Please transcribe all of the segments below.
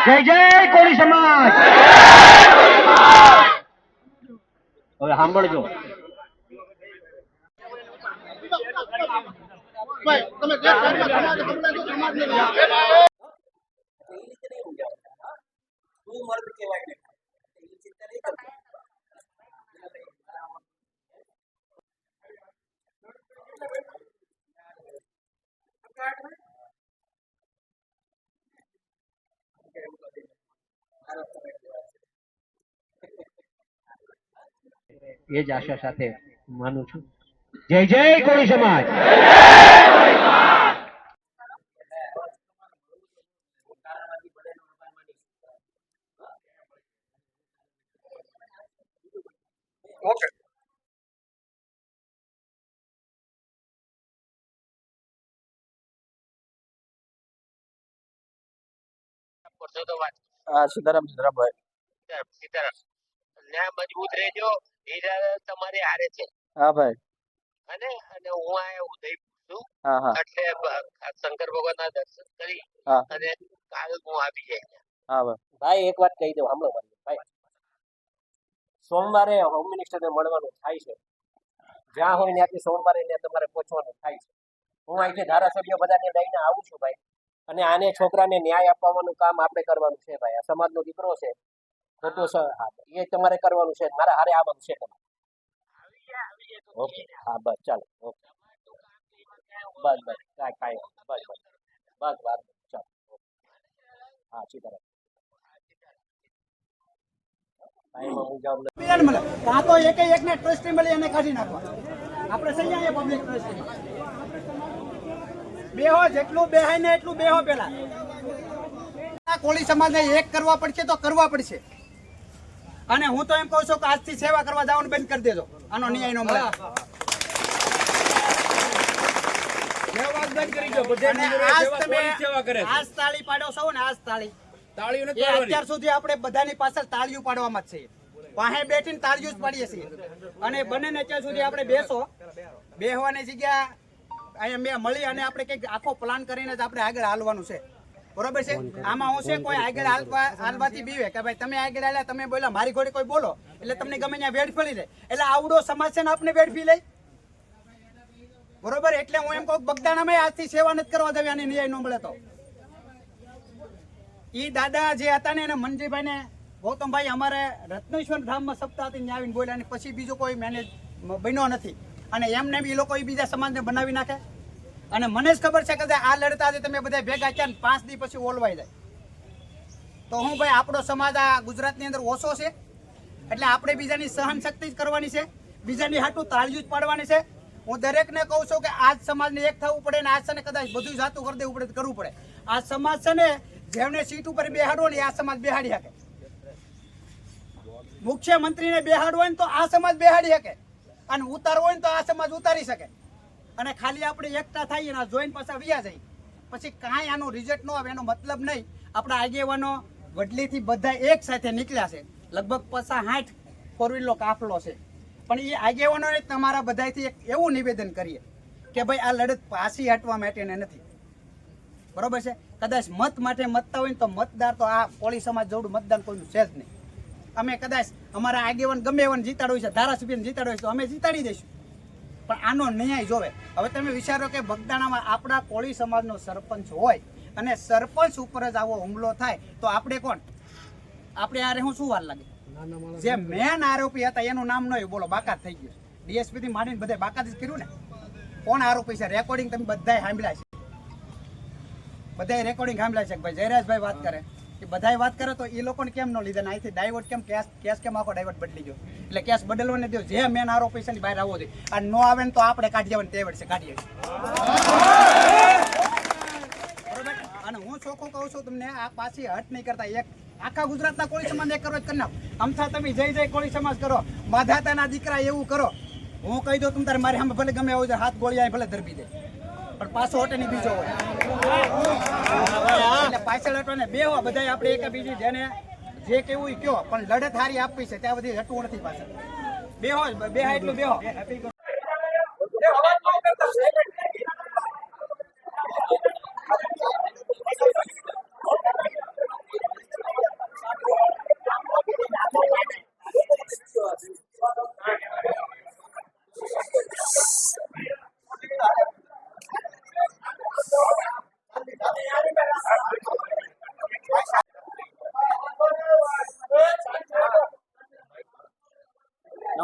જય જય કોળી સમાજ. હવે સાંભળજો. એ જ આશા સાથે માનું છું. જય જય કોળી સમાજ. સીતારામ સીતારામભાઈ સીતારામ ન્યા મજબૂત રહેજો. તમારે હારે છે. હા ભાઈ. અને હું આ ઉદયપુર છું. હા હા. એટલે શંકર ભગવાન ના દર્શન કરી અને કાલ હું આવી જાય. હા ભાઈ એક વાત કહી દઉં સાંભળો ભાઈ. સોમવારે હોમ મિનિસ્ટર ને મળવાનું થાય છે. જ્યાં હોય ત્યાંથી સોમવારે તમારે પહોંચવાનું થાય છે. હું અહીંથી ધારાસભ્ય બધાને લઈને આવું છું ભાઈ. અને આને છોકરાને ન્યાય અપાવવાનું કામ આપણે કરવાનું છે ભાઈ. આ સમાજનો દીકરો છે ખોટો એ તમારે કરવાનું છે. મારા હારે આવવાનું છે તમારે. ઓકે હા બસ ચાલો ઓકે બસ બસ કાંઈ બસ બસ બસ બસ ચાલો હા સીતારામ. તો એક ને ટ્રસ્ટી મળી એને કાઢી નાખવા. આપણે સહી આવીએ પબ્લિક ટ્રસ્ટી બેહો, જેટલું બેહાય ને એટલું બેહો. પેલા કોળી સમાજને એક કરવા પડશે તો કરવા પડશે. અને હું તો એમ કહું છું કે આજથી સેવા કરવા જવાનું બંધ કરી દેજો. આનો ન્યાય નો મળે. આજ તાળી પાડો છો ને, આજ તાળી અત્યાર સુધી આપણે બધાની પાછળ તાળીઓ પાડવામાં જ છે. પાસે બેઠીને તાળીઓ જ પાડીએ છીએ. અને બને ને ત્યાં સુધી આપણે બેસો, બેહવાની જગ્યા અહીંયા મેં મળી અને આપણે કંઈક આખો પ્લાન કરીને જ આપણે આગળ હાલવાનું છે. બરોબર છે. આમાં હું છે કોઈ આગળ હાલવાથી બીવે કે ભાઈ તમે આગળ હાલ્યા, તમે બોલ્યા, મારી ઘોડે કોઈ બોલો એટલે તમને ગમે ત્યાં વેડ ફરી લે. એટલે આવડો સમાજ છે ને આપણે વેડફી લઈ. બરોબર. એટલે હું એમ કહું બગદાણામાં આજથી સેવા નથી કરવા દેવી અને ન્યાય ન મળે તો. ઈ દાદા જે હતા ને એને મનજીભાઈ ને ગૌતમભાઈ અમારે રત્નેશ્વર ધામમાં સપ્તાહ હતી આવીને બોલ્યા અને પછી બીજો કોઈ મેનેજ બન્યો નથી. અને એમને બી લોકો બીજા સમાજને બનાવી નાખે. અને મને જ ખબર છે કે આ લડતા તમે બધા ભેગા થયા ને 5 દી પછી ઓલવાઈ જાય તો હું ભાઈ આપણો સમાજ આ ગુજરાતની અંદર ઓછો છે. એટલે આપણે બીજાની સહન શક્તિ જ કરવાની છે, બીજાની હાટું તાળીઓ જ પાડવાની છે. હું દરેકને કહું છું કે આજ સમાજને એક થવું પડે ને આજ છે ને કદાચ બધું જાતું કરી દેવું પડે કરવું પડે. આ સમાજ છે ને જેમને સીટ ઉપર બેહાડવો ને આ સમાજ બેહાડી શકે. મુખ્યમંત્રીને બેહાડવો હોય ને તો આ સમાજ બેહાડી શકે અને ઉતારવો હોય ને તો આ સમાજ ઉતારી શકે. અને ખાલી આપણે એકતા થઈએ ને જોઈને પાછા વ્યા જાય પછી કાંઈ આનું રિઝલ્ટ ન આવે એનો મતલબ નહીં. આપણા આગેવાનો વડલીથી બધા એક સાથે નીકળ્યા છે. લગભગ 50-60 ફોરવ્હીલનો કાફલો છે. પણ એ આગેવાનોને તમારા બધાથી એક એવું નિવેદન કરીએ કે ભાઈ આ લડત પાછી હટવા માટેને નથી. બરોબર છે. કદાચ મત માટે મતતા હોય ને તો મતદાર તો આ કોળી સમાજ જેવડું મતદાન કોઈનું છે જ નહીં. અમે કદાચ અમારા આગેવાન ગમે એવાને જીતાડવું છે, ધારાસભ્યને જીતાડવું છે તો અમે જીતાડી દઈશું. પણ આનો ન્યાય જોવે. હવે તમે વિચારો કે બગદાણામાં આપણા કોળી સમાજનો સરપંચ હોય અને સરપંચ ઉપર જ આવો હુમલો થાય તો આપણે કોણ? આપણે આરે હું શું વાર લાગે? જે મેન આરોપી હતા એનું નામ નહીં બોલો, બાકાત થઈ ગયું. ડીએસપી થી માંડીને બધા બાકાત જ કર્યું ને. કોણ આરોપી છે? રેકોર્ડિંગ તમે બધાય સાંભળ્યા છે. બધાય રેકોર્ડિંગ સાંભળ્યા છે. ભાઈ જયરાજભાઈ વાત કરે એ બધાય વાત કરે તો એ લોકોને કેમ ન લીધા? અહીંથી ડાયવર્ટ કેમ કેસ કેમ આખો ડાયવર્ટ બદલી ગયો? એટલે કેસ બદલવાને દો. જે મેન આરોપી છે ને બહાર આવવો જોઈએ. અને નો આવે ને તો આપણે કાઢી આવવાની તેવડ છે, કાઢીએ. બરોબર. અને હું ચોખ્ખું કહું છું તમને, આ પાછી હટ નહીં કરતા. એક આખા ગુજરાતના કોળી સમાજ એક કરો જ કરી નાખ. અમથા તમે જય જય કોળી સમાજ કરો, માધાતાના દીકરા એવું કરો. હું કહી દઉં તમે તારે મારી સામે ભલે ગમે આવું હાથ ગોળી ભલે ધરબી દે પણ પાછો હટે નહીં બીજો હોય. એટલે પાછળ હટવાને બે હો બધા આપણે એક બીજી જેને જે કેવું કયો પણ લડત હારી આપવી છે ત્યાં બધી હટવું નથી. પાછળ બે હો બે એટલું બે હો.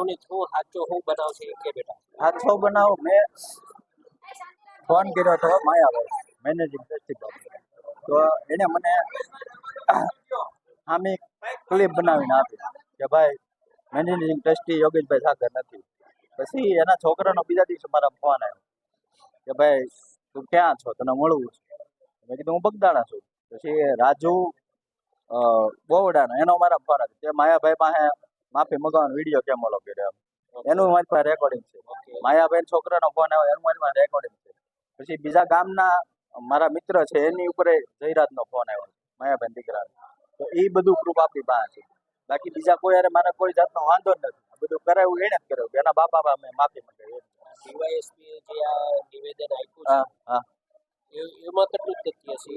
નવનીત શું સાચો શું બનાવશે એ કે બેટા આ છો બનાવો મેં ફોન કર્યો હતો માયાભાઈ મેનેજિંગ ટ્રસ્ટી તો એને મને આમી ક્લિપ બનાવીને આપી કે ભાઈ મેનેજિંગ ટ્રસ્ટી યોગેશભાઈ સાગર નથી. પછી એના છોકરાનો બીજા દિવસે મારા ફોન આવ્યો કે ભાઈ તું ક્યાં છો, તને મળવું છે. મેં કીધું હું બગદાણા છું. પછી રાજુ બોવડાનો એનો મારા ફોન આવ્યો કે માયાભાઈ પાસે માફી મગાવવાનો વિડીયો કેમ ઓલો કર્યો એનું મારી પાસે રેકોર્ડિંગ છે. માયાભાઈ છોકરાનો ફોન આવ્યો એનું મારી પાસે રેકોર્ડિંગ છે. પછી બીજા ગામના મારા મિત્ર છે એની ઉપર જયરાજનો ફોન આવ્યો માયાભાઈ દીકરાનો. તો એ બધું પ્રૂફ આપણી પાસે છે. બાકી બીજા કોઈ યારે મારે કોઈ જાતનો વાંધો જ નથી. બધું કરાવ્યું એને જ કરાવ્યું. એના બાપા મેં માફી મંગાવી. ડીવાયએસપી જે આ નિવેદન આપ્યું છે હા એમાં કેટલું તથ્ય છે